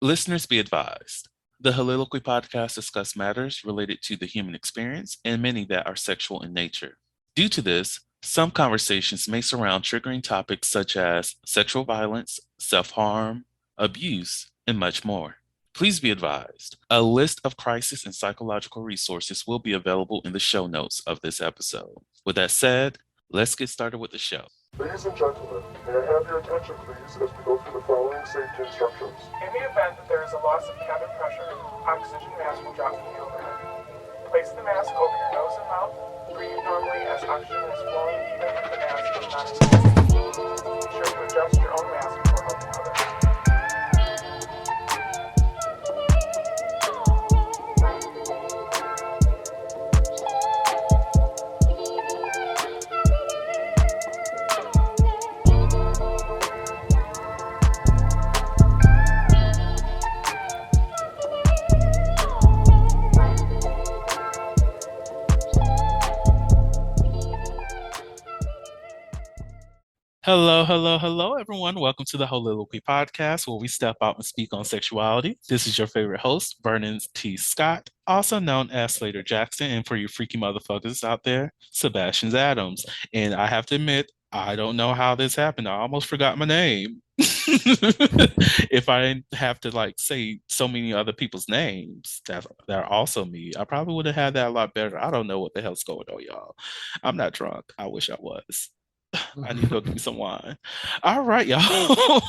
Listeners be advised. The Soliloquy podcast discuss matters related to the human experience and many that are sexual in nature. Due to this, some conversations may surround triggering topics such as sexual violence, self-harm, abuse, and much more. Please be advised, a list of crisis and psychological resources will be available in the show notes of this episode. With that said, let's get started with the show. Ladies and gentlemen, may I have your attention please as we go through the following safety instructions. In the event that there is a loss of cabin pressure, oxygen mask will drop from the overhead. Place the mask over your nose and mouth. Breathe normally as oxygen is flowing even if the mask is not inflated. Be sure to adjust your own mask before helping others. Hello, everyone. Welcome to the Soliloquy podcast, where we step out and speak on sexuality. This is your favorite host, Vernon T. Scott, also known as Slaytor Jackson, and for you freaky motherfuckers out there, Sebastian Zaddems. And I have to admit, I don't know how this happened. I almost forgot my name. If I didn't have to say so many other people's names that are also me, I probably would have had that a lot better. I don't know what the hell's going on, y'all. I'm not drunk. I wish I was. I need to go get me some wine. All right, y'all.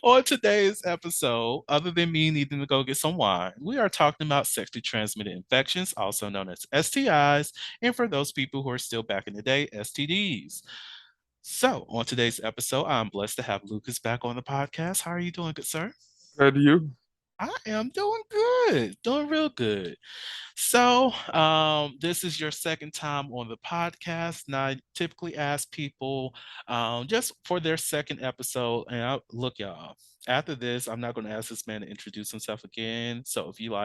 On today's episode, other than me needing to go get some wine, we are talking about sexually transmitted infections, also known as STIs, and for those people who are still back in the day, STDs. So, on today's episode, I'm blessed to have Lucas back on the podcast. How are you doing, good sir? Good, you? I am doing good, doing real good. So, this is your second time on the podcast, and I typically ask people just for their second episode. And look, y'all, after this, I'm not going to ask this man to introduce himself again. So, if you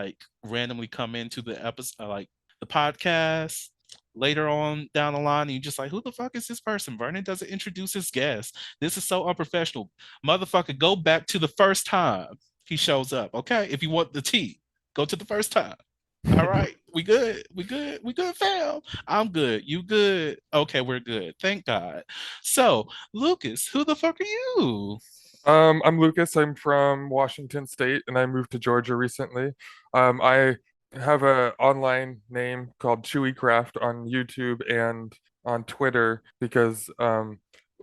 randomly come into the episode, the podcast later on down the line, and you're just like, who the fuck is this person? Vernon doesn't introduce his guest. This is so unprofessional. Motherfucker, go back to the first time he shows up. Okay, if you want the tea, go to the first time. All right, we good, fam. I'm good, you good? Okay, we're good, thank God. So, Lucas, who the fuck are you? I'm Lucas. I'm from Washington State, and I moved to Georgia recently. I have an online name called Chewycraft on YouTube and on Twitter because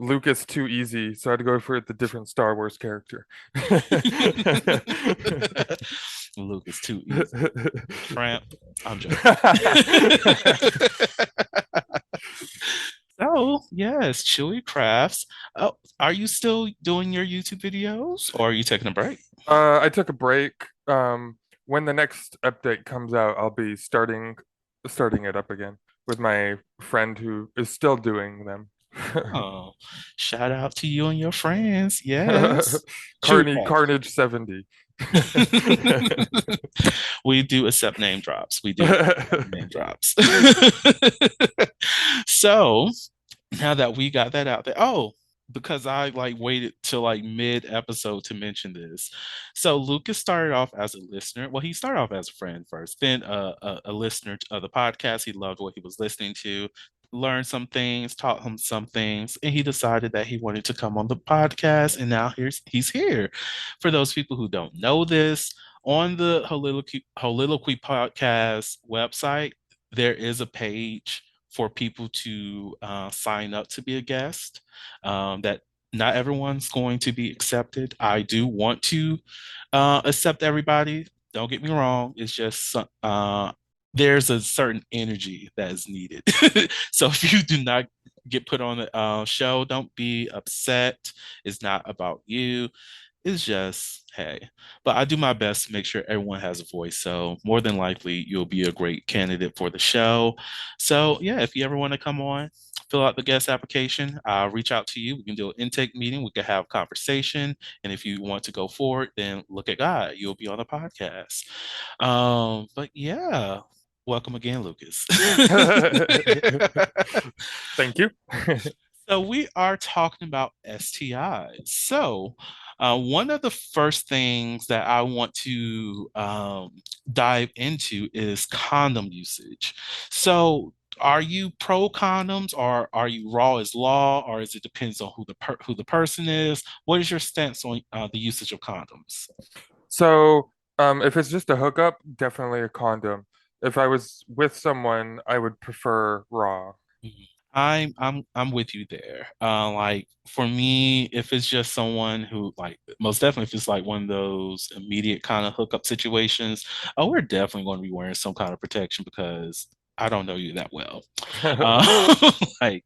Lucas too easy, so I had to go for the different Star Wars character. Lucas too easy. Tramp. I'm joking. So, yes, Chewy Crafts. Oh, are you still doing your YouTube videos or are you taking a break? I took a break. When the next update comes out, I'll be starting it up again with my friend who is still doing them. Oh, shout out to you and your friends. Yes. Carnage 70. We do accept name drops. We do name drops. So now that we got that out there, because I waited till mid episode to mention this. So Lucas started off as a listener. Well, he started off as a friend first, then a listener of the podcast. He loved what he was listening to, learned some things, taught him some things, and he decided that he wanted to come on the podcast. And now he's here. For those people who don't know this, on the Soliloquy podcast website, there is a page for people to sign up to be a guest. That not everyone's going to be accepted. I do want to accept everybody. Don't get me wrong. It's just there's a certain energy that is needed. So if you do not get put on the show, don't be upset. It's not about you. It's just, hey, but I do my best to make sure everyone has a voice. So more than likely, you'll be a great candidate for the show. So yeah, if you ever want to come on, fill out the guest application. I'll reach out to you. We can do an intake meeting. We can have a conversation. And if you want to go forward, then look at God. You'll be on the podcast. But yeah, welcome again, Lucas. Thank you. So we are talking about STIs. So One of the first things that I want to dive into is condom usage. So, are you pro condoms, or are you raw as law, or is it depends on who the person is? What is your stance on the usage of condoms? So, if it's just a hookup, definitely a condom. If I was with someone, I would prefer raw. Mhm. I'm with you there. Like for me, if it's just someone who like most definitely if it's like one of those immediate kind of hookup situations, oh, we're definitely going to be wearing some kind of protection because I don't know you that well. Like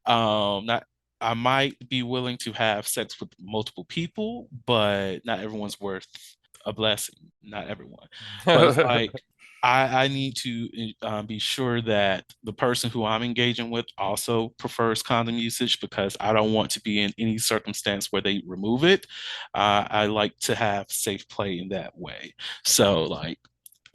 not I might be willing to have sex with multiple people, but not everyone's worth a blessing. Not everyone. But it's like I need to be sure that the person who I'm engaging with also prefers condom usage because I don't want to be in any circumstance where they remove it. I like to have safe play in that way. So, like,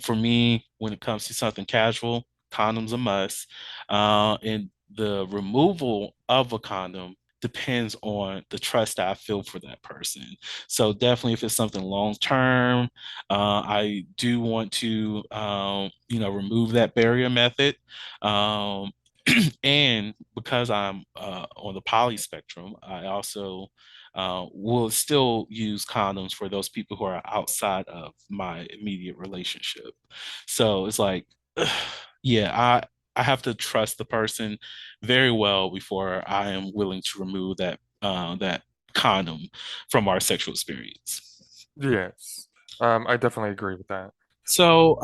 for me, when it comes to something casual, condoms a must. And the removal of a condom depends on the trust that I feel for that person. So definitely, if it's something long term, I do want to, remove that barrier method. Um, and because I'm on the poly spectrum, I also will still use condoms for those people who are outside of my immediate relationship. So it's like, yeah, I have to trust the person very well before I am willing to remove that condom from our sexual experience. Yes. I definitely agree with that. So,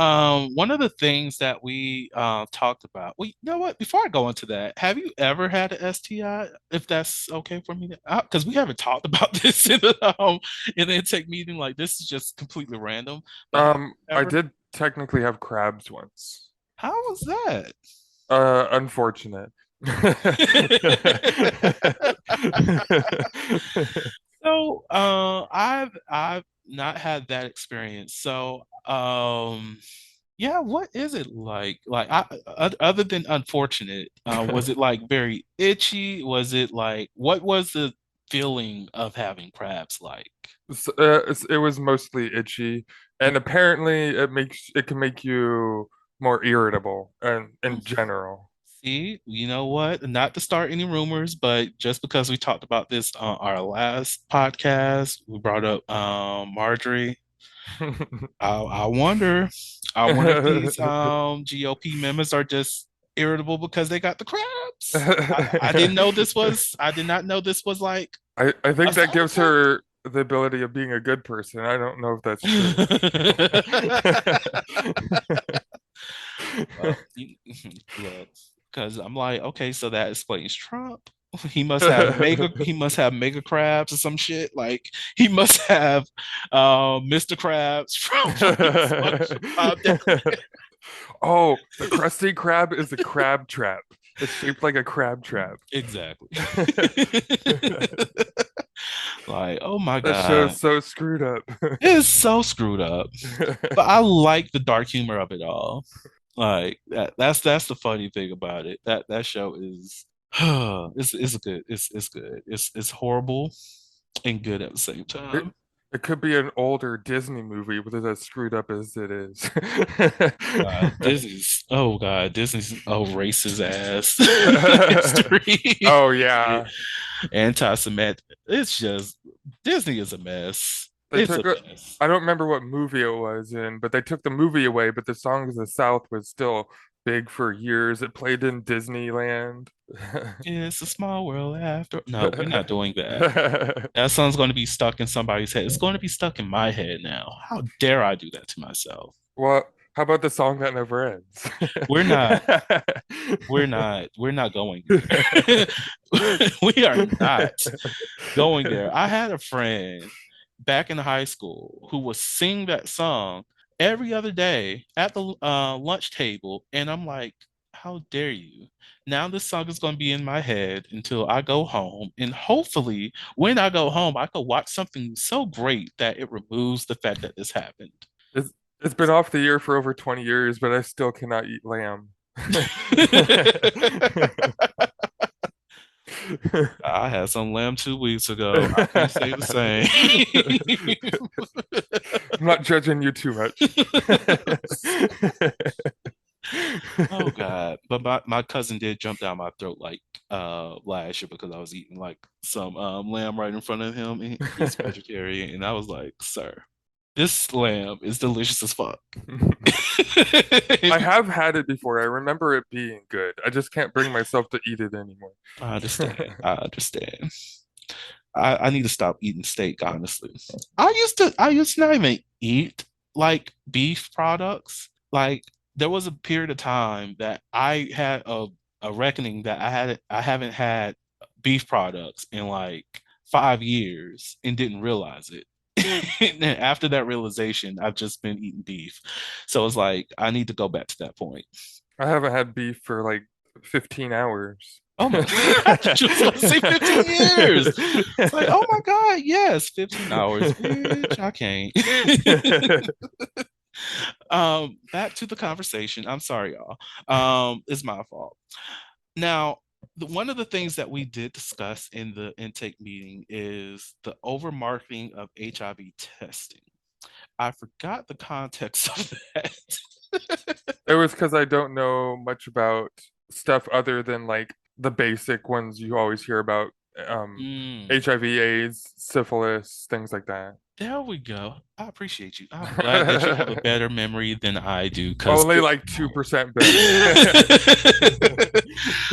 one of the things that we talked about, well, you know what? Before I go into that, have you ever had an STI? If that's okay for me, because we haven't talked about this in the intake meeting. Like, this is just completely random. But have you I ever? did technically have crabs once. How was that? Unfortunate. So, I've not had that experience. So, yeah, what is it like? Like, other than unfortunate, was it like very itchy? Was it like what was the feeling of having crabs like? It was mostly itchy, and apparently it can make you more irritable and in Mm. general. See, you know what? Not to start any rumors, but just because we talked about this on our last podcast, we brought up Marjorie. I wonder. I wonder if these GOP members are just irritable because they got the crabs. I didn't know this was. I did not know this was like I a think that side gives effect. her the ability of being a good person. I don't know if that's true. Well, look, because I'm like, okay, so that explains Trump. He must have mega crabs or some shit. Like he must have Mr. Krabs from SpongeBob. Oh, the Krusty Krab is a crab trap. It's shaped like a crab trap. Exactly. Like, oh my That show's God. so screwed up. It is so screwed up. But I like the dark humor of it all. Like that's the funny thing about it. That show is it's good. It's good. It's horrible and good at the same It time. it could be an older Disney movie, but it's as screwed up as it is. Disney's racist ass history. Oh yeah. Anti-Semitic. It's just Disney is a mess. They It's a took a mess. I don't remember what movie it was in, but they took the movie away, but the Song of the South was still big for years. It played in Disneyland. It's a small world after. No, we're not doing that. That song's going to be stuck in somebody's head. It's going to be stuck in my head now. How dare I do that to myself? Well, how about the song that never ends? We're not. We're not going there. We are not going there. I had a friend back in high school who would sing that song every other day at the lunch table, and I'm like, how dare you? Now this song is going to be in my head until I go home, and hopefully, when I go home, I could watch something so great that it removes the fact that this happened. It's it's been off the air for over 20 years, but I still cannot eat lamb. I had some lamb 2 weeks ago. I can't say the same. I'm not judging you too much. Oh God. But my cousin did jump down my throat like last year because I was eating like some lamb right in front of him, and he's vegetarian, and I was like, sir, this lamb is delicious as fuck. I have had it before. I remember it being good. I just can't bring myself to eat it anymore. I understand. I understand. I need to stop eating steak, honestly. I used to not even eat like beef products. Like there was a period of time that I had a reckoning that I haven't had beef products in like 5 years and didn't realize it. And then after that realization, I've just been eating beef. So it's like I need to go back to that point. I haven't had beef for like 15 hours. Oh my God, I just want to say 15 years. It's like, oh my God, yes, 15 hours. Bitch, I can't. Back to the conversation. I'm sorry, y'all. It's my fault. Now, one of the things that we did discuss in the intake meeting is the over marketing of HIV testing. I forgot the context of that. It was because I don't know much about stuff other than like the basic ones you always hear about, Mm. HIV, AIDS, syphilis, things like that. There we go. I appreciate you. I'm glad that you have a better memory than I do. Only like 2% better.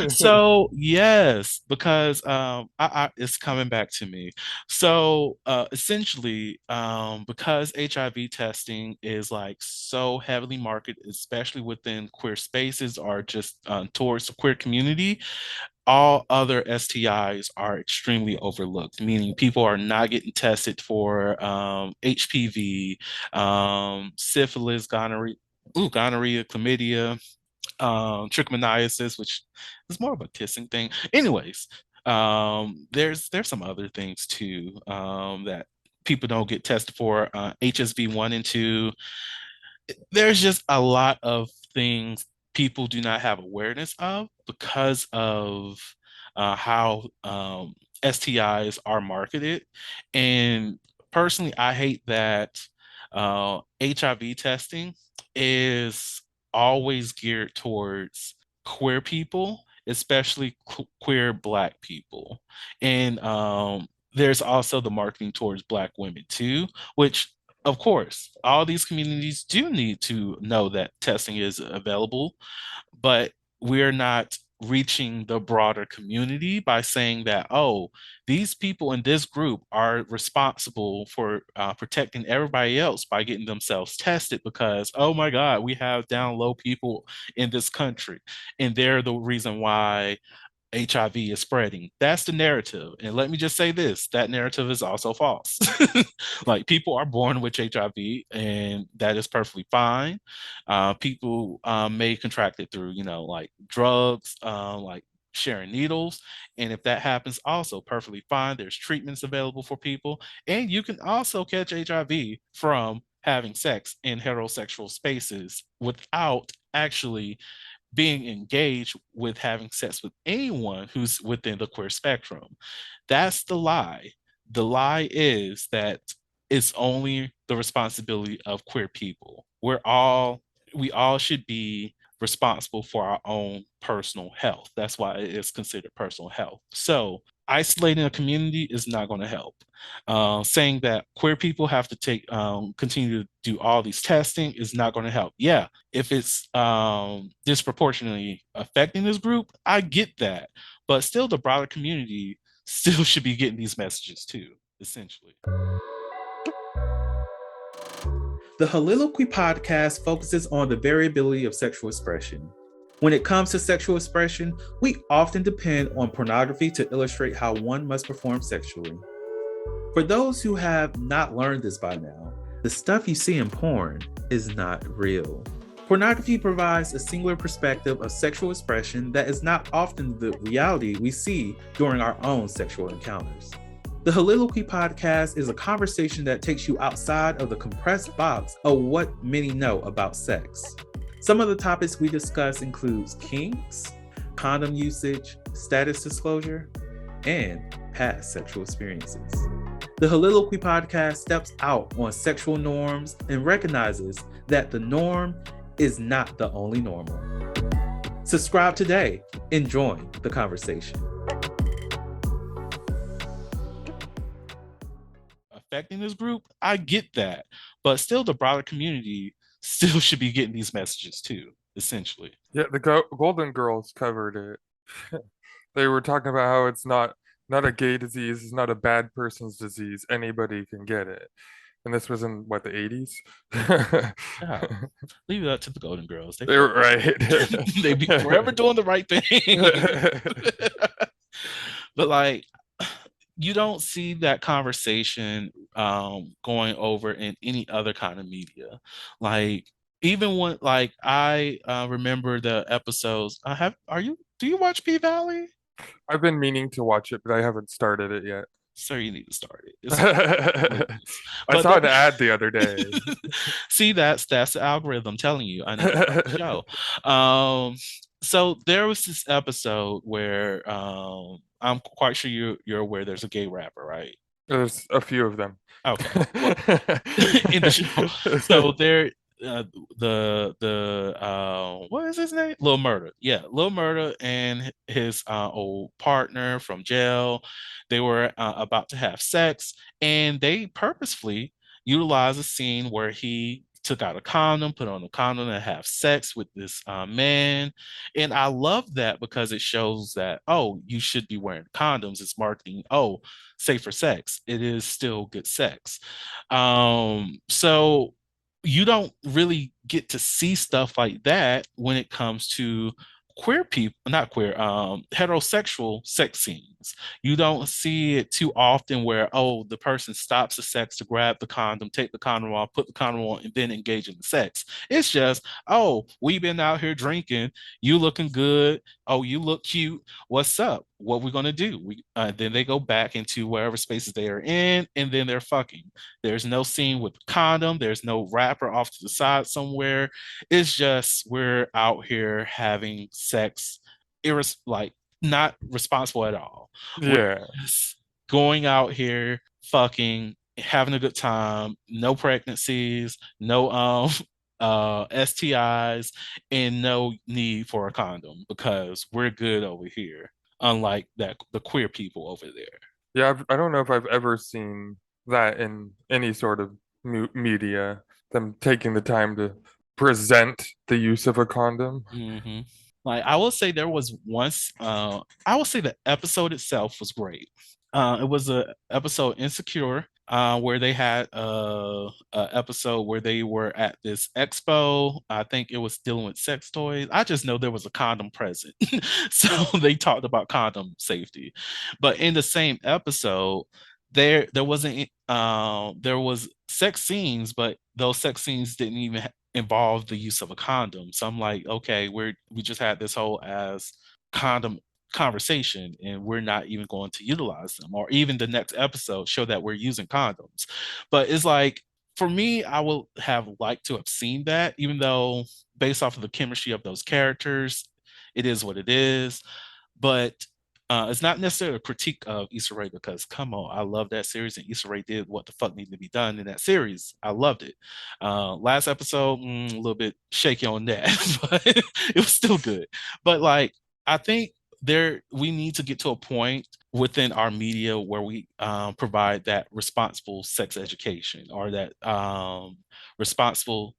So yes, because it's coming back to me. So essentially, because HIV testing is like so heavily marketed, especially within queer spaces or just towards the queer community, all other STIs are extremely overlooked, meaning people are not getting tested for HPV, syphilis, gonorrhea, chlamydia, trichomoniasis, which is more of a kissing thing. Anyways, there's some other things too that people don't get tested for, HSV1 and 2. There's just a lot of things people do not have awareness of because of how STIs are marketed. And personally, I hate that HIV testing is always geared towards queer people, especially queer Black people. And there's also the marketing towards Black women too, which of course, all these communities do need to know that testing is available, but we're not reaching the broader community by saying that, oh, these people in this group are responsible for protecting everybody else by getting themselves tested because, oh my God, we have down low people in this country, and they're the reason why HIV is spreading. That's the narrative. And let me just say this, that narrative is also false. Like people are born with HIV and that is perfectly fine. People may contract it through, like drugs, like sharing needles. And if that happens, also perfectly fine. There's treatments available for people. And you can also catch HIV from having sex in heterosexual spaces without actually being engaged with having sex with anyone who's within the queer spectrum. That's the lie. The lie is that it's only the responsibility of queer people. We all should be responsible for our own personal health. That's why it is considered personal health. So isolating a community is not going to help. Saying that queer people have to continue to do all these testing is not going to help. Yeah, if it's disproportionately affecting this group, I get that. But still, the broader community still should be getting these messages too, essentially. The Holiloquy podcast focuses on the variability of sexual expression. When it comes to sexual expression, we often depend on pornography to illustrate how one must perform sexually. For those who have not learned this by now, the stuff you see in porn is not real. Pornography provides a singular perspective of sexual expression that is not often the reality we see during our own sexual encounters. The Holiloquy podcast is a conversation that takes you outside of the compressed box of what many know about sex. Some of the topics we discuss includes kinks, condom usage, status disclosure, and past sexual experiences. The Holiloquy podcast steps out on sexual norms and recognizes that the norm is not the only normal. Subscribe today and join the conversation. Affecting this group, I get that, but still the broader community still should be getting these messages too, essentially. Yeah, the Golden Girls covered it. They were talking about how it's not a gay disease, it's not a bad person's disease. Anybody can get it. And this was in what, the 80s? Yeah. Leave it up to the Golden Girls. They were right. They be forever doing the right thing. But like, you don't see that conversation going over in any other kind of media. Like, even when, like, I remember the episodes. Do you watch P Valley? I've been meaning to watch it, but I haven't started it yet. So you need to start it. I saw an ad the other day. See, that's the algorithm telling you I need to start the show. So there was this episode where I'm quite sure you're aware there's a gay rapper, right? There's a few of them. Okay. Well, in the show. So there what is his name? Lil Murda. Yeah, Lil Murda and his old partner from jail, they were about to have sex, and they purposefully utilized a scene where he took out a condom, put on a condom, and have sex with this man. And I love that because it shows that, oh, you should be wearing condoms. It's marketing. Oh, safer sex. It is still good sex. So you don't really get to see stuff like that when it comes to queer people, not queer, heterosexual sex scenes. You don't see it too often where, oh, the person stops the sex to grab the condom, take the condom off, put the condom on, and then engage in the sex. It's just, oh, we've been out here drinking, you looking good, oh, you look cute, what's up? What we gonna do? Then they go back into wherever spaces they are in, and then they're fucking. There's no scene with condom, there's no wrapper off to the side somewhere. It's just we're out here having sex, like not responsible at all. Yeah. We're just going out here, fucking, having a good time, no pregnancies, no STIs, and no need for a condom because we're good over here. Unlike that, the queer people over there. Yeah, I don't know if I've ever seen that in any sort of media, them taking the time to present the use of a condom. Mm-hmm. Like, I will say there was once, I will say the episode itself was great. It was a episode Insecure, where they had a episode where they were at this expo. I think it was dealing with sex toys. I just know there was a condom present. So they talked about condom safety. But in the same episode, there wasn't there was sex scenes, but those sex scenes didn't even involve the use of a condom. So I'm like, okay, we just had this whole as condom conversation and we're not even going to utilize them, or even the next episode show that we're using condoms. But it's like, for me, I would have liked to have seen that, even though based off of the chemistry of those characters, it is what it is. But it's not necessarily a critique of Issa Rae, because come on, I love that series, and Issa Rae did what the fuck needed to be done in that series. I loved it. Last episode, a little bit shaky on that, but it was still good. But like, I think we need to get to a point within our media where we provide that responsible sex education, or that responsible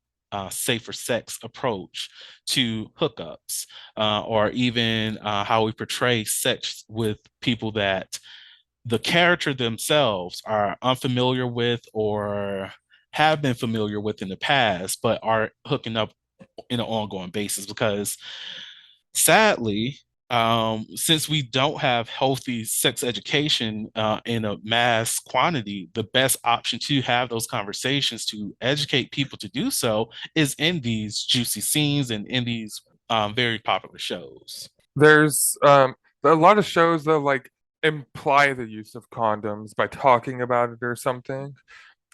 safer sex approach to hookups, or even how we portray sex with people that the character themselves are unfamiliar with or have been familiar with in the past, but are hooking up in an ongoing basis. Because sadly, since we don't have healthy sex education in a mass quantity, the best option to have those conversations, to educate people to do so, is in these juicy scenes and in these very popular shows. There's a lot of shows that like imply the use of condoms by talking about it or something,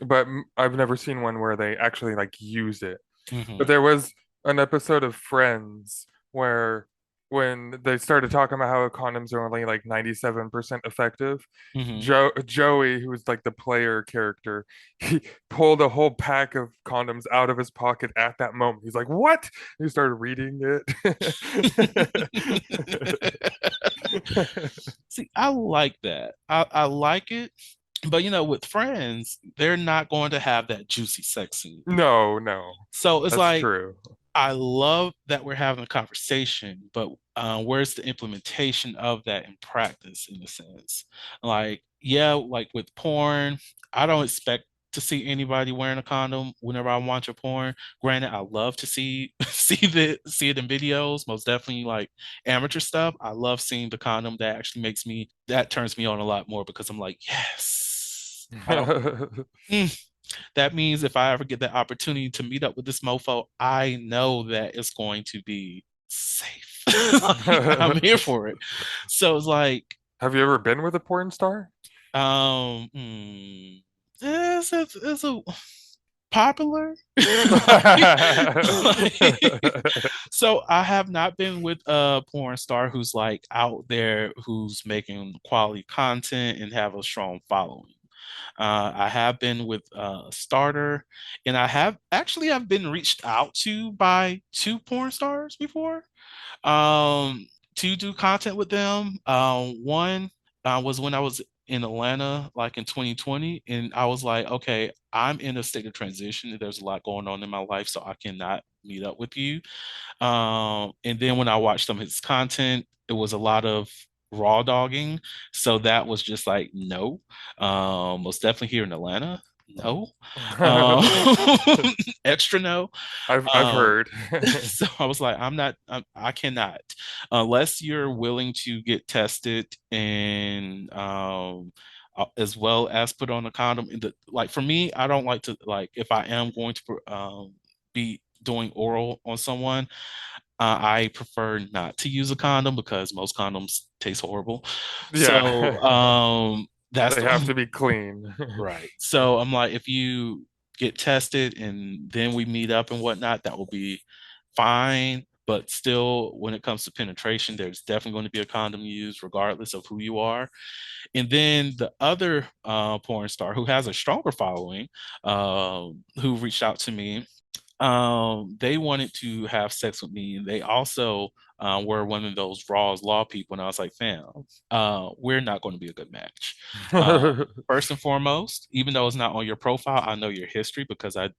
but I've never seen one where they actually like use it. Mm-hmm. But there was an episode of Friends where when they started talking about how condoms are only like 97% effective. Hmm. Joey, who was like the player character, he pulled a whole pack of condoms out of his pocket at that moment. He's like, "What?" He started reading it. See, I like that. I like it. But with friends, they're not going to have that juicy sex scene. No, no, So it's that's like, true. I love that we're having a conversation, but where's the implementation of that in practice, in a sense? Like, yeah, like with porn, I don't expect to see anybody wearing a condom whenever I watch a porn. Granted, I love to see see it in videos, most definitely like amateur stuff. I love seeing the condom. That turns me on a lot more because I'm like, yes, I don't. Mm, that means if I ever get that opportunity to meet up with this mofo, I know that it's going to be safe. Like, I'm here for it. So it's like, Have you ever been with a porn star? um, it's a popular. So I have not been with a porn star who's like out there, who's making quality content and have a strong following. I have been with a starter, and I've been reached out to by two porn stars before, um, to do content with them. One was when I was in Atlanta, like in 2020, and I was like, okay, I'm in a state of transition. There's a lot going on in my life, so I cannot meet up with you. And then when I watched some of his content, it was a lot of raw dogging. So that was just like, no. Most definitely here in Atlanta, no. Um, extra no. I've Um, heard. so I was like, I cannot, unless you're willing to get tested and as well as put on a condom. Like for me, I don't like to, like, if I am going to be doing oral on someone, I prefer not to use a condom because most condoms taste horrible. So Yeah. that's They the have only to be clean. right. So I'm like, if you get tested and then we meet up and whatnot, that will be fine. But still, when it comes to penetration, there's definitely going to be a condom used regardless of who you are. And then the other porn star who has a stronger following, who reached out to me, they wanted to have sex with me, and they also were one of those Raw's Law people. And I was like, fam, we're not going to be a good match. First and foremost, even though it's not on your profile, I know your history because I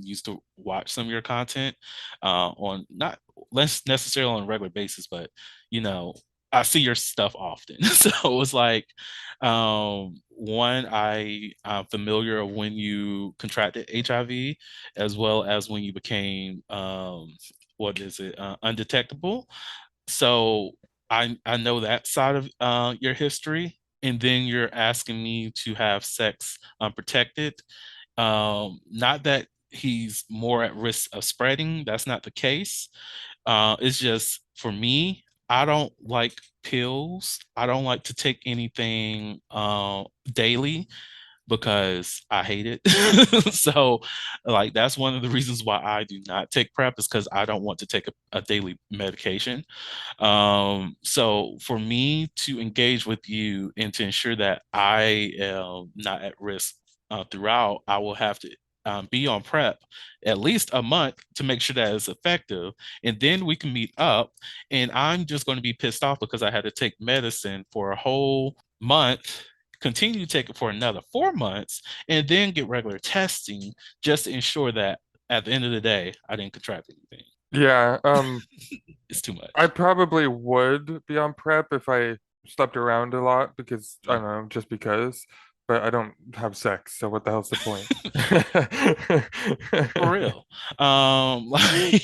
used to watch some of your content on not less necessarily on a regular basis, but you know, I see your stuff often. So it was like, one, I'm familiar of when you contracted HIV, as well as when you became what is it, undetectable. So I know that side of your history, and then you're asking me to have sex unprotected. Not that he's more at risk of spreading. That's not the case. It's just for me, I don't like pills. I don't like to take anything daily because I hate it. So, like, that's one of the reasons why I do not take PrEP, is because I don't want to take a daily medication. So for me to engage with you and to ensure that I am not at risk throughout, I will have to be on PrEP at least a month to make sure that it's effective. And then we can meet up. And I'm just going to be pissed off because I had to take medicine for a whole month, continue to take it for another 4 months, and then get regular testing just to ensure that at the end of the day, I didn't contract anything. Yeah, It's too I much. probably would be on prep if I slept around a lot because I Mm. don't know, just because, but I don't have sex, so what the hell's the point? For real. Like,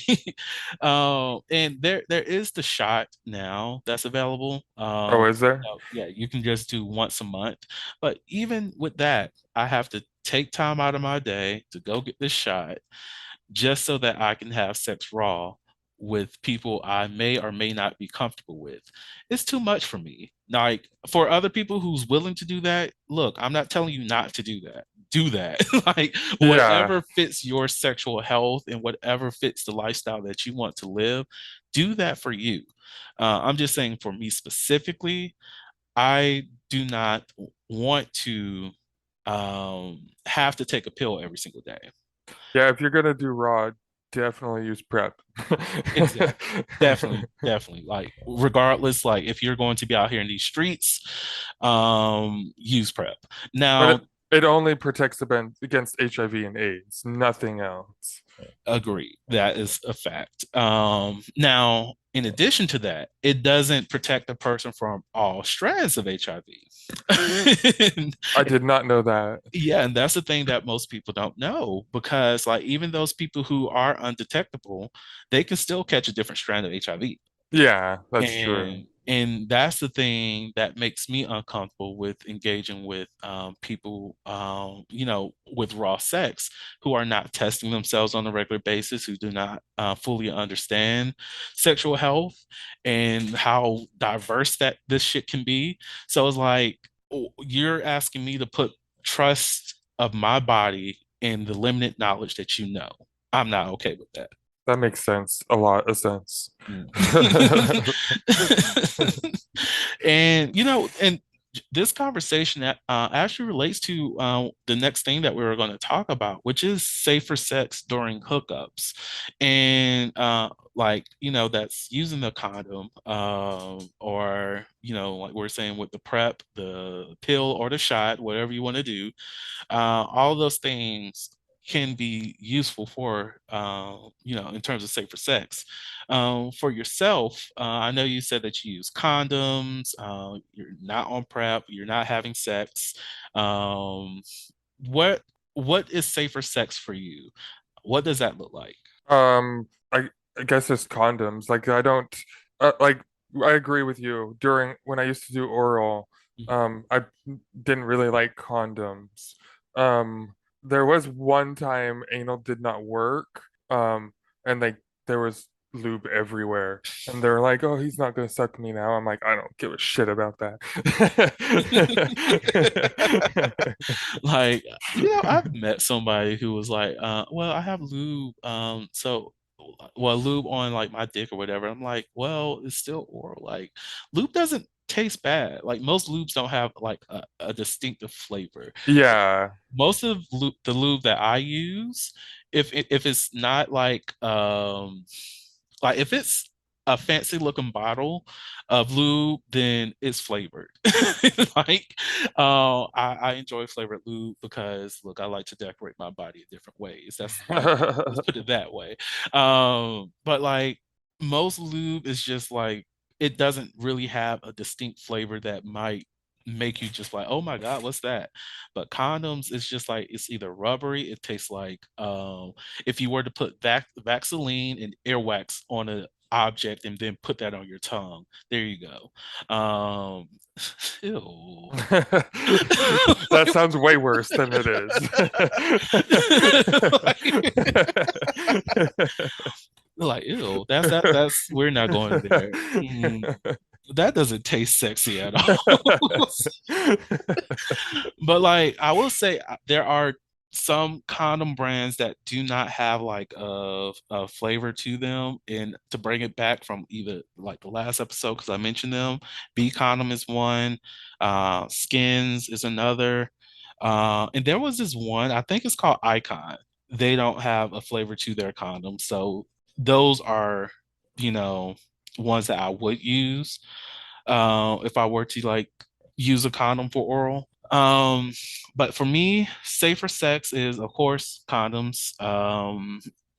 and there is the shot now that's available. Oh, is there? Yeah, you can just do once a month. But even with that, I have to take time out of my day to go get this shot just so that I can have sex raw with people I may or may not be comfortable with. It's too much for me. Like, for other people who's willing to do that, look, I'm not telling you not to do that. Do that. Like, Yeah. whatever fits your sexual health and whatever fits the lifestyle that you want to live, do that for you. I'm just saying for me specifically, I do not want to have to take a pill every single day. Yeah, if you're gonna do raw, definitely use prep. Exactly. Definitely, definitely. Like regardless, like if you're going to be out here in these streets, use PrEP. But Now, it only protects against HIV and AIDS, nothing else. agree. That is a fact. Now, in addition to that, it doesn't protect the person from all strands of HIV. I did not know that. Yeah, and that's the thing that most people don't know because, like, even those people who are undetectable, they can still catch a different strand of HIV. Yeah, that's true. And that's the thing that makes me uncomfortable with engaging with people, with raw sex who are not testing themselves on a regular basis, who do not fully understand sexual health and how diverse that this shit can be. So it's like, oh, you're asking me to put trust of my body in the limited knowledge that you know. I'm not okay with that. That makes sense. A lot of sense. Mm. And this conversation actually relates to the next thing that we were going to talk about, which is safer sex during hookups, and that's using the condom, or like we're saying with the prep, the pill or the shot, whatever you want to do. All those things can be useful for, in terms of safer sex. For yourself, I know you said that you use condoms, you're not on PrEP, you're not having sex. Um, what what is safer sex for you? What does that look like? I guess it's condoms. Like I don't like I agree with you. During when I used to do oral, I didn't really like condoms. There was one time anal did not work. And like there was lube everywhere. And they're like, "Oh, he's not gonna suck me now." I'm like, I don't give a shit about that. Like, I've met somebody who was like, well, I have lube, lube on like my dick or whatever. I'm like, well, it's still oral. Like, lube doesn't taste bad. Like, most lubes don't have like a distinctive flavor. Yeah. Most of the lube that I use, if it's not like if it's a fancy looking bottle of lube, then it's flavored. Like, I enjoy flavored lube because, look, I like to decorate my body in different ways. Let's put it that way. But like most lube is just like it doesn't really have a distinct flavor that might make you just like, oh my God, what's that? But condoms, it's just like it's either rubbery, it tastes like if you were to put Vaseline and earwax on an object and then put that on your tongue. There you go. Ew. That sounds way worse than it is. Like, ew, that's we're not going there. That doesn't taste sexy at all. But like I will say there are some condom brands that do not have like a flavor to them. And to bring it back from either like the last episode, because I mentioned them, B condom is one, Skins is another. And there was this one, I think it's called Icon. They don't have a flavor to their condom. So those are, you know, ones that I would use if I were to like use a condom for oral. But for me, safer sex is, of course, condoms,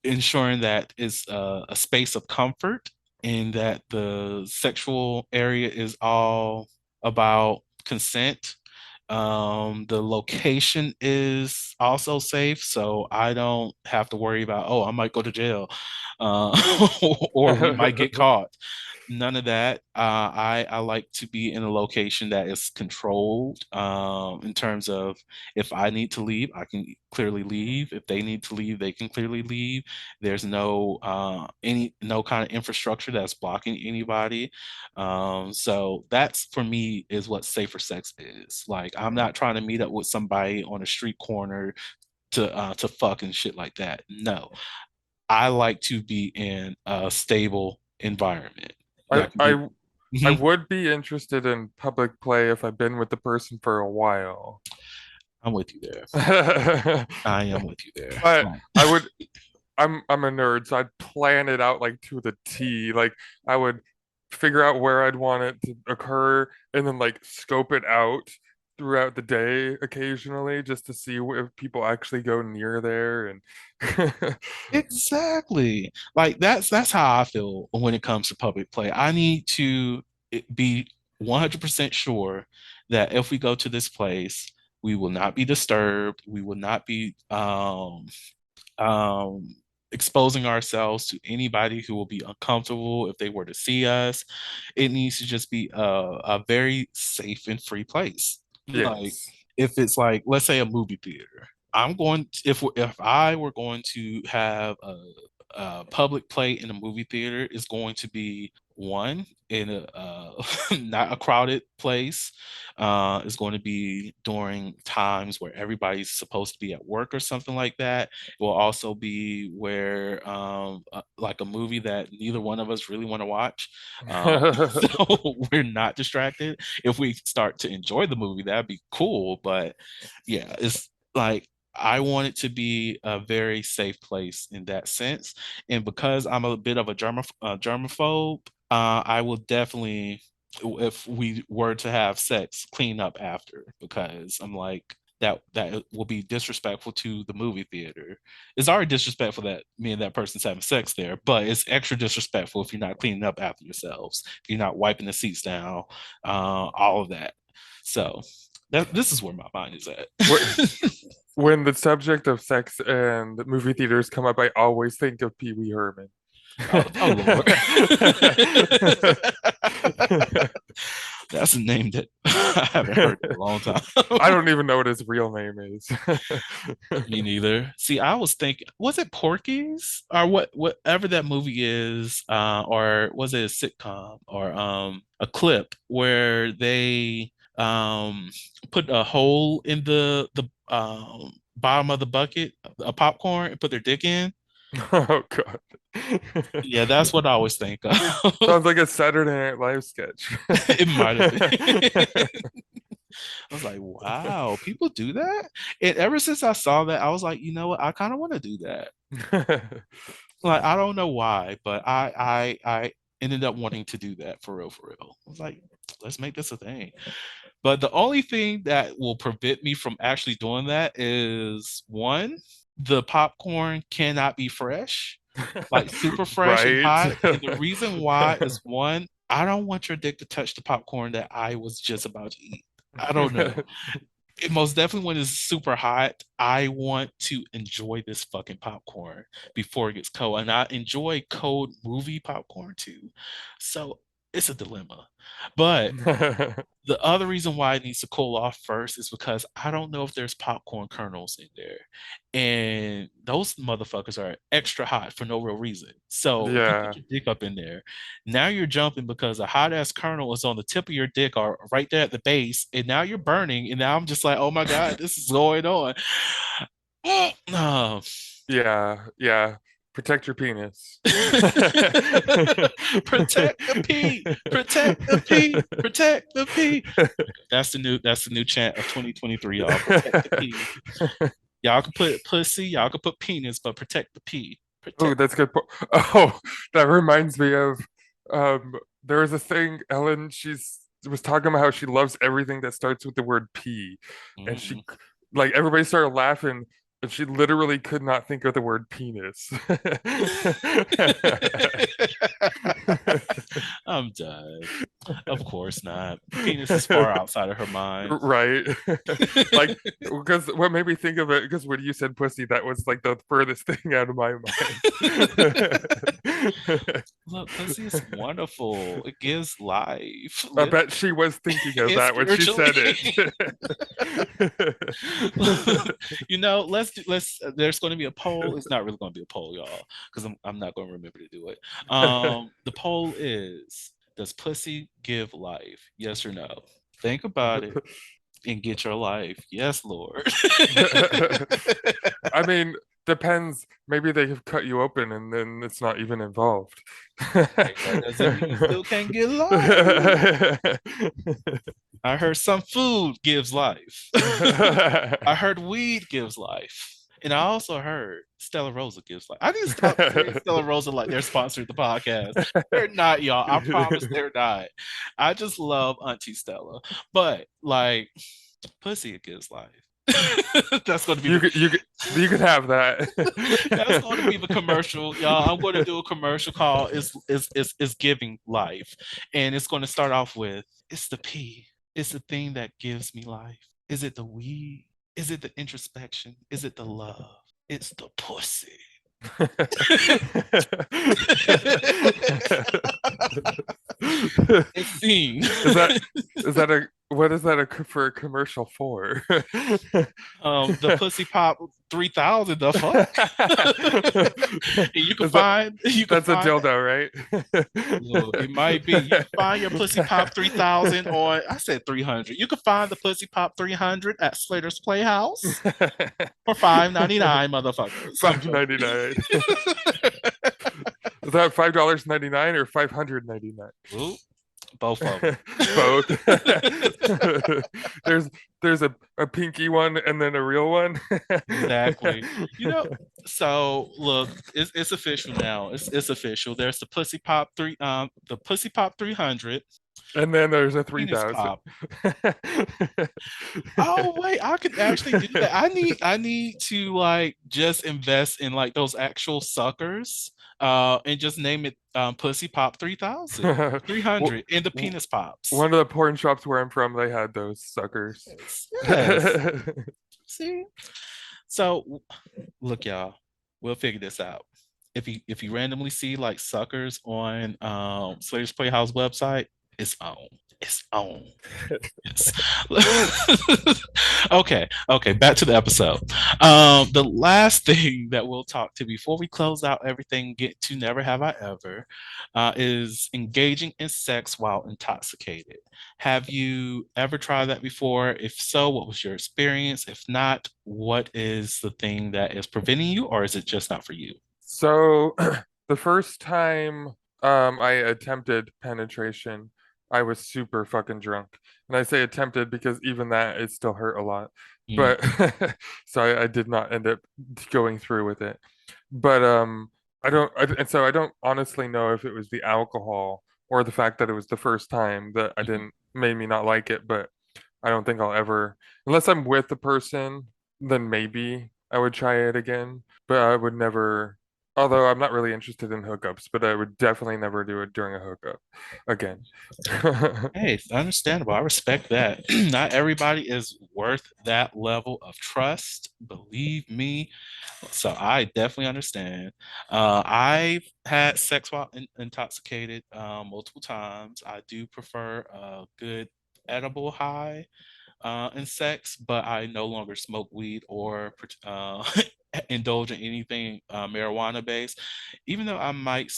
ensuring that it's a space of comfort and that the sexual area is all about consent. The location is also safe, so I don't have to worry about, oh, I might go to jail, or we might get caught. None of that. I like to be in a location that is controlled, in terms of if I need to leave, I can clearly leave. If they need to leave, they can clearly leave. There's no kind of infrastructure that's blocking anybody. So that's for me is what safer sex is. Like I'm not trying to meet up with somebody on a street corner to fuck and shit like that. No, I like to be in a stable environment. I That can be. I I Mhm. would be interested in public play if I've been with the person for a while. I'm with you there. But I am with you there. I would I'm a nerd, so I'd plan it out like to the T. Like I would figure out where I'd want it to occur and then like scope it out throughout the day occasionally just to see if people actually go near there and Exactly. Like that's how I feel when it comes to public play. I need to be 100% sure that if we go to this place, we will not be disturbed. We will not be um, exposing ourselves to anybody who will be uncomfortable if they were to see us. It needs to just be a very safe and free place. Like yes. if it's like, let's say a movie theater. I'm going to, if I were going to have a public play in a movie theater, is going to be one in a not a crowded place. Is going to be during times where everybody's supposed to be at work or something like that. It will also be where like a movie that neither one of us really want to watch, so we're not distracted. If we start to enjoy the movie, that'd be cool. But yeah, it's like I want it to be a very safe place in that sense. And because I'm a bit of a germaphobe, I will definitely, if we were to have sex, clean up after, because I'm like, that will be disrespectful to the movie theater. It's already disrespectful that me and that person's having sex there, but it's extra disrespectful if you're not cleaning up after yourselves, if you're not wiping the seats down, all of that. So this is where my mind is at. When the subject of sex and movie theaters come up, I always think of Pee Wee Herman. Oh Lord. That's a name that I haven't heard in a long time. I don't even know what his real name is. Me neither. See, I was thinking, was it Porky's or whatever that movie is, or was it a sitcom or a clip where they put a hole in the bottom of the bucket, a popcorn, and put their dick in? Oh God. Yeah, that's what I always think of. Sounds like a Saturday Night Live sketch. It might have been. I was like, wow, people do that? And ever since I saw that, I was like, you know what? I kind of want to do that. Like, I don't know why, but I ended up wanting to do that for real, for real. I was like, let's make this a thing. But the only thing that will prevent me from actually doing that is one, the popcorn cannot be fresh, like super fresh and Right. hot. And the reason why is one, I don't want your dick to touch the popcorn that I was just about to eat. I don't know. It most definitely when it's super hot, I want to enjoy this fucking popcorn before it gets cold. And I enjoy cold movie popcorn too. So it's a dilemma. But the other reason why it needs to cool off first is because I don't know if there's popcorn kernels in there. And those motherfuckers are extra hot for no real reason. So if you put Yeah. your dick up in there, now you're jumping because a hot ass kernel is on the tip of your dick or right there at the base. And now you're burning. And now I'm just like, oh my God, this is going on. Oh. Yeah. Yeah. Protect your penis. Protect the P. Protect the P. Protect the P. That's the new chant of 2023, y'all. Protect the P. Y'all can put pussy, y'all can put penis, but protect the P. Oh, Protect. that's good. Oh, that reminds me of there was a thing, Ellen, she's was talking about how she loves everything that starts with the word P. And she Mhm. like everybody started laughing, and she literally could not think of the word penis. I'm done. Of course not. Penis is far outside of her mind. Right. Like, because what made me think of it, because when you said pussy, that was like the furthest thing out of my mind. Look, pussy is wonderful. It gives life. I bet she was thinking of It's that when she spiritually. said it. Let's there's going to be a poll. It's not really going to be a poll, y'all, because I'm not going to remember to do it. The poll is, does pussy give life? Yes or no? Think about it and get your life. Yes, Lord. I mean, depends. Maybe they have cut you open and then it's not even involved. That doesn't mean you still can't get life. I heard some food gives life. I heard weed gives life. And I also heard Stella Rosa gives life. I need to stop saying Stella Rosa like they're sponsored the podcast. They're not, y'all. I promise they're not. I just love Auntie Stella. But like pussy, it gives life. That's going to be you could have that. that's going to be the commercial, y'all. I'm going to do a commercial called "Is Giving Life," and it's going to start off with "It's the pee. It's the thing that gives me life. Is it the weed? Is it the introspection? Is it the love? It's the pussy." It's seen. What is that for a commercial for? The Pussy Pop 3000. The fuck? You can find. That's a dildo, right? Look, it might be. You can find your Pussy Pop 3000 on. I said 300. You can find the Pussy Pop 300 at Slaytor's Playhouse for $5.99, motherfuckers. $5.99. Is that $5.99 or $599? Ooh, both of them. Both. there's a pinky one and then a real one. Exactly. So look, it's official now. It's official. There's the Pussy Pop 300. And then there's a Penis 3000. pop. Oh wait, I could actually do that. I need to like just invest in like those actual suckers and just name it Pussy Pop 3000 300 and the penis pops. One of the porn shops where I'm from, they had those suckers. Yes. See? So look, y'all, we'll figure this out. If you randomly see like suckers on Slaytor's Playhouse website, it's on. It's on. Yes. Okay. Back to the episode. The last thing that we'll talk to before we close out everything, get to Never Have I Ever, is engaging in sex while intoxicated. Have you ever tried that before? If so, what was your experience? If not, what is the thing that is preventing you, or is it just not for you? So the first time I attempted penetration, I was super fucking drunk. And I say attempted because even that, it still hurt a lot. But so I did not end up going through with it. But and so I don't honestly know if it was the alcohol or the fact that it was the first time that I didn't made me not like it, but I don't think I'll ever, unless I'm with the person, then maybe I would try it again. But I would never, although I'm not really interested in hookups, but I would definitely never do it during a hookup again. Hey, it's understandable. I respect that. Not everybody is worth that level of trust. Believe me. So I definitely understand. I've had sex while intoxicated multiple times. I do prefer a good edible high in sex, but I no longer smoke weed or indulge in anything marijuana based, even though I might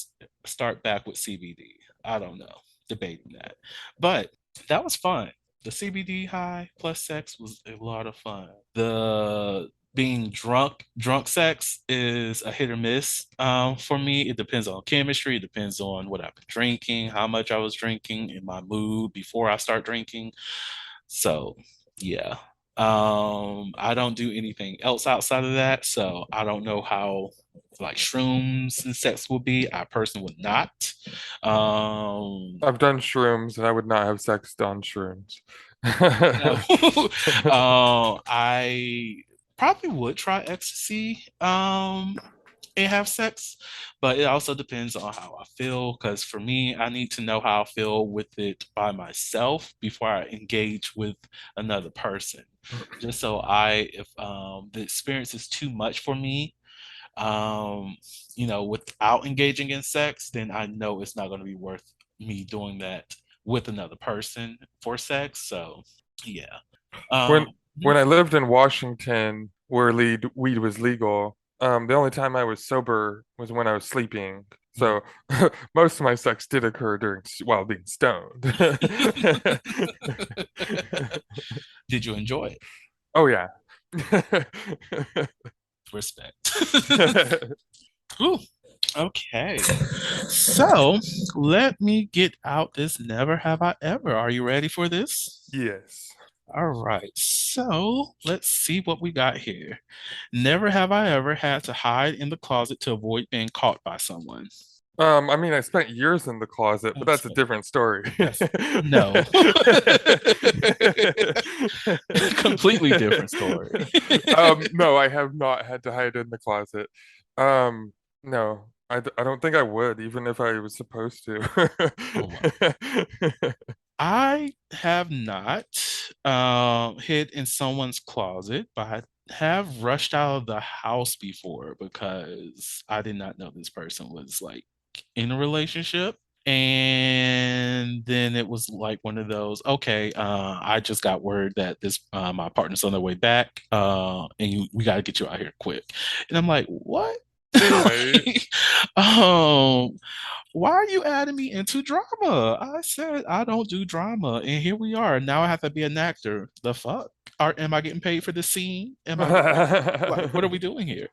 start back with CBD. I don't know, debating that. But that was fun. The CBD high plus sex was a lot of fun. The being drunk sex is a hit or miss for me. It depends on chemistry. It depends on what I've been drinking, how much I was drinking, in my mood before I start drinking. So yeah. I don't do anything else outside of that. So I don't know how like shrooms and sex will be. I personally would not. I've done shrooms and I would not have sex on shrooms. I probably would try ecstasy and have sex, but it also depends on how I feel. Because for me, I need to know how I feel with it by myself before I engage with another person. Just so if the experience is too much for me, without engaging in sex, then I know it's not going to be worth me doing that with another person for sex. So yeah. When I lived in Washington, where weed was legal, the only time I was sober was when I was sleeping. So most of my sex did occur while being stoned. Did you enjoy it? Oh yeah. Respect. Ooh, okay. So let me get out this never have I ever. Are you ready for this? Yes. All right. So let's see what we got here. Never have I ever had to hide in the closet to avoid being caught by someone. I mean, I spent years in the closet, but that's a different story. No. Completely different story. No, I have not had to hide in the closet. No, I don't think I would, even if I was supposed to. Oh, wow. I have not hid in someone's closet, but I have rushed out of the house before because I did not know this person was like in a relationship. And then it was like one of those, okay, I just got word that this my partner's on their way back, and we got to get you out here quick. And I'm like, what? Right. um, why are you adding me into drama? I said I don't do drama, and here we are. Now I have to be an actor. The fuck? Am I getting paid for this scene? Am I like what are we doing here?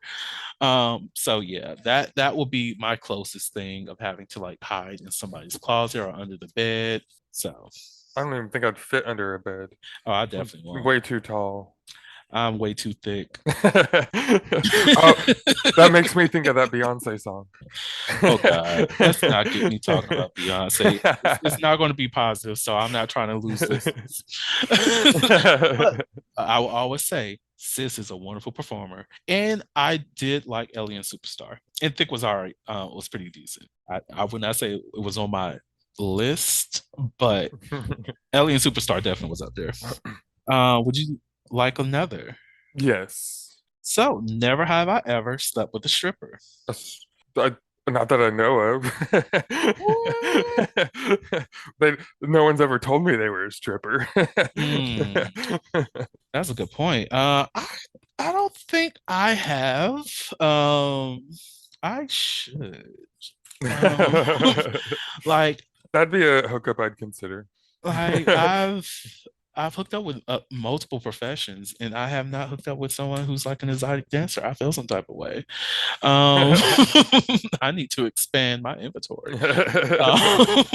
So yeah, that will be my closest thing of having to like hide in somebody's closet or under the bed. So, I don't even think I'd fit under a bed. oh, I I'm definitely won't. way too tall. I'm way too thick. Oh, that makes me think of that Beyonce song. Oh God, let's not get me talking about Beyonce. It's not going to be positive, so I'm not trying to lose this. But I will always say, Sis is a wonderful performer, and I did like Alien Superstar. And Thick was alright. Was pretty decent. I would not say it was on my list, but Alien Superstar definitely was up there. Would you like another? Yes. So, never have I ever slept with a stripper. I, not that I know of. No one's ever told me they were a stripper. Hmm, that's a good point. I don't think I have. I should. Um, like That'd be a hookup I'd consider. like I've hooked up with multiple professions, and I have not hooked up with someone who's like an exotic dancer. I feel some type of way. I need to expand my inventory. Um,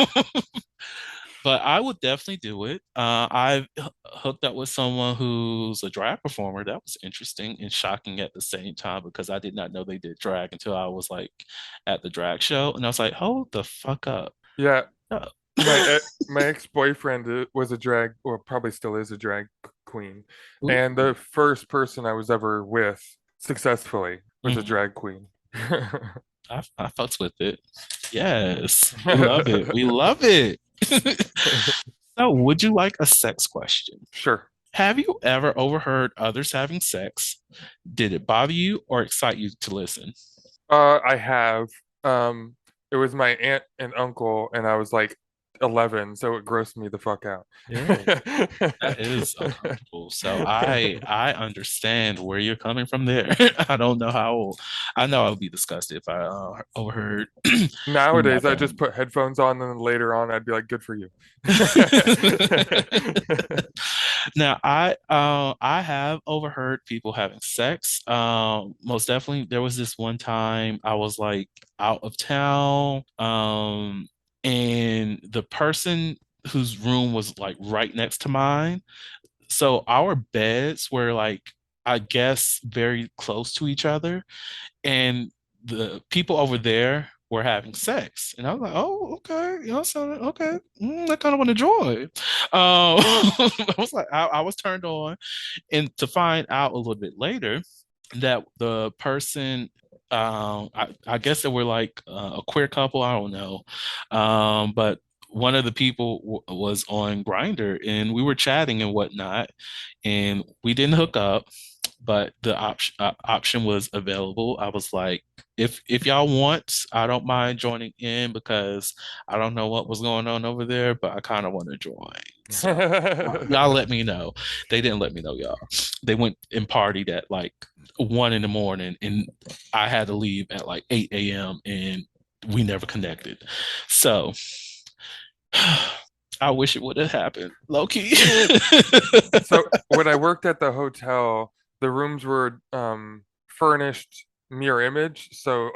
but I would definitely do it. I've hooked up with someone who's a drag performer. That was interesting and shocking at the same time because I did not know they did drag until I was like at the drag show, and I was like, "Hold the fuck up!" Yeah, Oh. my ex-boyfriend was a drag, or probably still is a drag queen, Ooh. and the first person I was ever with successfly was a Mhm. drag queen. I fucks with it. Yes, we love it. We love it. So, would you like a sex question? Sure. Have you ever overheard others having sex? Did it bother you or excite you to listen? I have. It was my aunt and uncle, and I was like 11, so it grossed me the fuck out. Yeah, that is uncomfortable. So I understand where you're coming from there. I don't know how. I know I would be disgusted if I overheard in my Nowadays, I just family. put headphones on, and then later on, I'd be like, "Good for you." Now I have overheard people having sex. Most definitely there was this one time I was like out of town, and the person whose room was like right next to mine. So our beds were like, I guess, very close to each other, and the people over there were having sex, and I was like, "Oh, okay, so okay, I kind of want to join." I was like, I was turned on, and to find out a little bit later that the person, I guess they were like a queer couple. I don't know, but one of the people was on Grinder, and we were chatting and whatnot, and we didn't hook up, but the option was available. I was like, if y'all want, I don't mind joining in because I don't know what was going on over there, but I kind of want to join. So y'all let me know. They didn't let me know, y'all. They went and partied at like 1 in the morning, and I had to leave at like 8 a.m. and we never connected. So I wish it would have happened, low key. So when I worked at the hotel, the rooms were furnished mirror image, so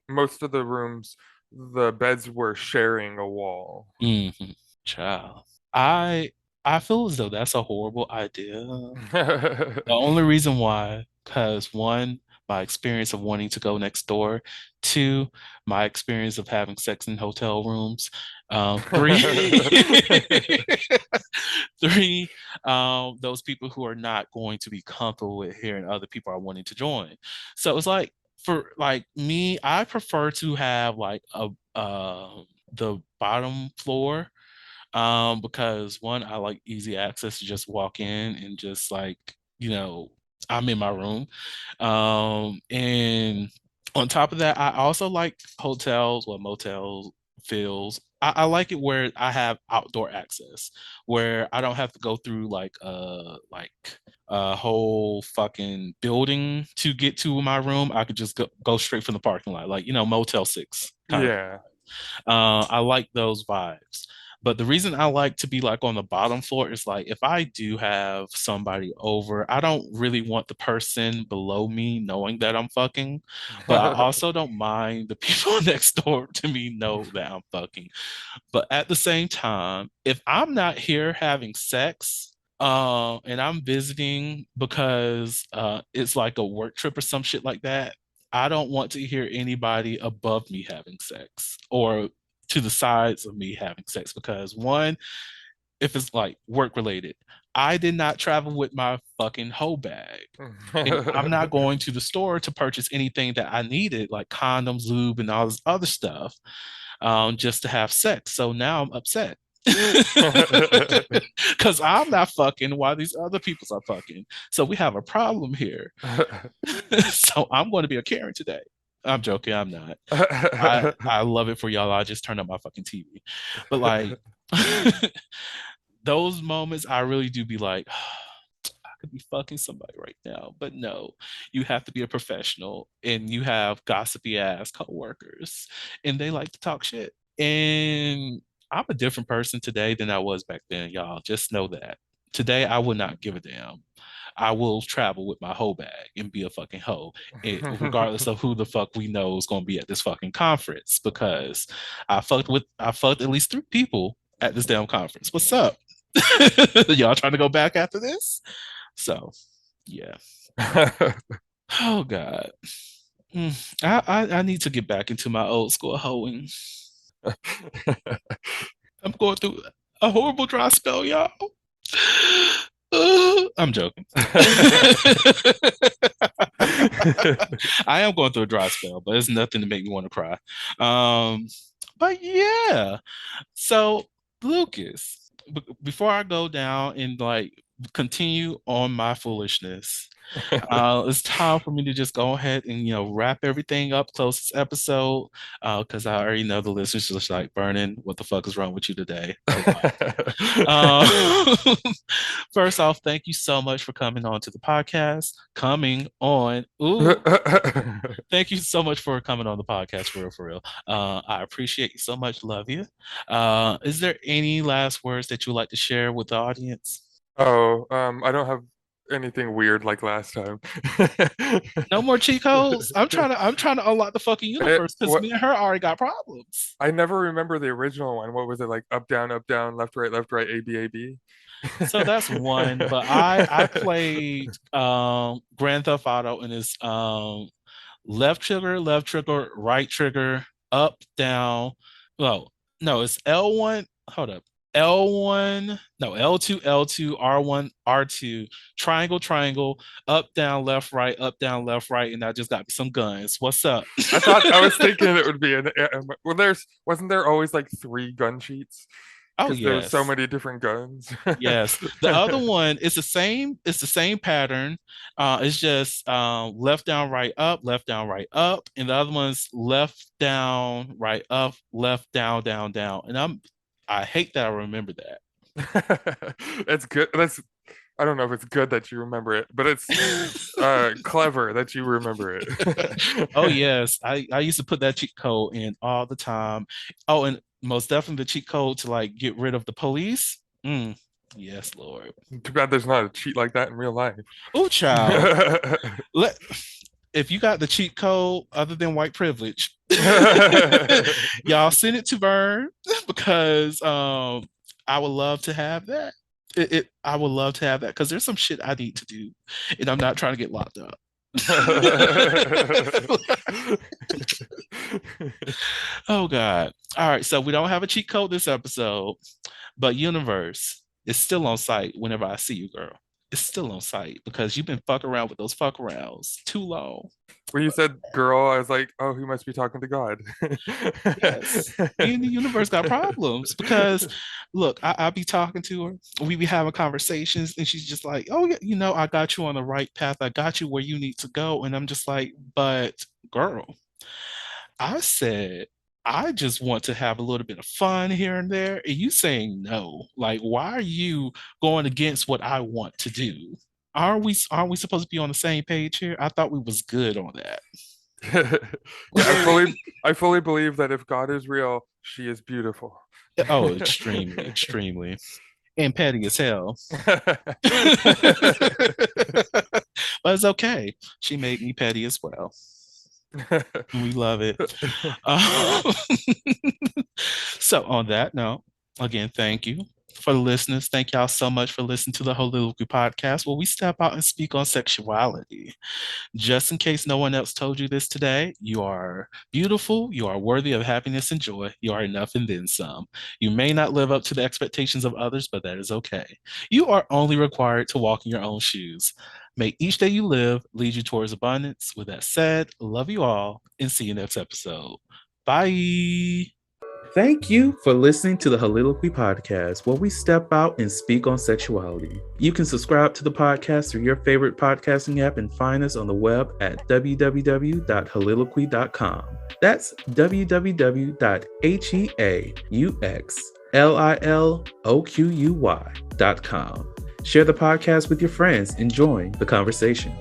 most of the rooms, the beds were sharing a wall. Mm-hmm. Child. I I feel as though that's a horrible idea. The only reason why, because one, my experience of wanting to go next door. Two, my experience of having sex in hotel rooms. Three, three, those people who are not going to be comfortable with hearing other people are wanting to join. So it's like for like me, I prefer to have like a the bottom floor because one, I like easy access to just walk in and just like, you know, I'm in my room. And on top of that, I also like hotels, well, motels, feels. I like it where I have outdoor access, where I don't have to go through like a whole fucking building to get to my room. I could just go straight from the parking lot, like, you know, Motel 6 kind of. Yeah. I like those vibes. But the reason I like to be like on the bottom floor is like if I do have somebody over, I don't really want the person below me knowing that I'm fucking, but I also don't mind the people next door to me know that I'm fucking. But at the same time, if I'm not here having sex, and I'm visiting because it's like a work trip or some shit like that, I don't want to hear anybody above me having sex or to the sides of me having sex because one, if it's like work related, I did not travel with my fucking hoe bag. And I'm not going to the store to purchase anything that I needed, like condoms, lube, and all this other stuff, just to have sex. So now I'm upset. Because I'm not fucking while these other peoples are fucking. So we have a problem here. So I'm going to be a Karen today. I'm joking. I'm not. I love it for y'all. I just turned up my fucking TV. But like those moments, I really do be like, I could be fucking somebody right now. But no, you have to be a professional and you have gossipy ass coworkers and they like to talk shit. And I'm a different person today than I was back then, y'all. Just know that. Today I would not give a damn. I will travel with my hoe bag and be a fucking hoe, regardless of who the fuck we know is gonna be at this fucking conference. Because I fucked at least 3 people at this damn conference. What's up? Y'all trying to go back after this? So yeah. Oh God. I need to get back into my old school hoeing. I'm going through a horrible dry spell, y'all. I'm joking. I am going through a dry spell, but it's nothing to make me want to cry. But yeah. So Lucas, before I go down and like continue on my foolishness, it's time for me to just go ahead and wrap everything up, close this episode, because I already know the listeners just like burning. What the fuck is wrong with you today? Uh, First off, thank you so much for coming on to the podcast. Coming on, ooh, thank you so much for coming on the podcast, for real, for real. I appreciate you so much. Love you. Is there any last words that you'd like to share with the audience? Oh, I don't have anything weird like last time. No more cheat codes. I'm trying to unlock the fucking universe because me and her already got problems. I never remember the original one. What was it, like up, down, left, right, A, B, A, B? So that's one, but I played Grand Theft Auto and it's left trigger, right trigger, up, down. Well, no, it's L1. Hold up. L1, no, L2, R1, R2, triangle, up, down, left, right, and I just got some guns. What's up? I was thinking it would be well, wasn't there always like 3 gun cheats? Oh Because there was so yes. many different guns. Yes. The other one is the same pattern. It's just left down, right up, left down, right up. And the other one's left down, right up, left down, down, down. And I hate that I remember that. It's good. I don't know if it's good that you remember it, but it's clever that you remember it. Oh yes. I used to put that cheat code in all the time. Oh, and most definitely the cheat code to like get rid of the police. Yes, Lord. Too bad there's not a cheat like that in real life. Oh, child. Let if you got the cheat code other than white privilege, y'all send it to Vern because I would love to have that. I would love to have that because there's some shit I need to do, and I'm not trying to get locked up. Oh God. All right, so we don't have a cheat code this episode, but Universe is still on site whenever I see you, girl. It's still on site because you've been fucking around with those fuck arounds too long. When you said girl, I was like, oh, he must be talking to God. Yes, me and the universe got problems because look, I be talking to her, we be having conversations, and she's just like, oh yeah, I got you on the right path, I got you where you need to go. And I'm just like, but girl, I said I just want to have a little bit of fun here and there, and you saying no. Like, why are you going against what I want to do? Aren't we supposed to be on the same page here? I thought we was good on that. Yeah, I fully believe that if God is real, she is beautiful. Oh, extremely, extremely. And petty as hell. But it's okay. She made me petty as well. We love it. So on that note, again, thank you for the listeners. Thank y'all so much for listening to the Holiloquy podcast, where we step out and speak on sexuality. Just in case no one else told you this today, you are beautiful, you are worthy of happiness and joy, you are enough and then some. You may not live up to the expectations of others, but that is okay. You are only required to walk in your own shoes. May each day you live lead you towards abundance. With that said, love you all and see you next episode. Bye. Thank you for listening to the Holiloquy podcast, where we step out and speak on sexuality. You can subscribe to the podcast through your favorite podcasting app and find us on the web at www.holiloquy.com. That's www.heauxliloquy.com. Share the podcast with your friends and join the conversation.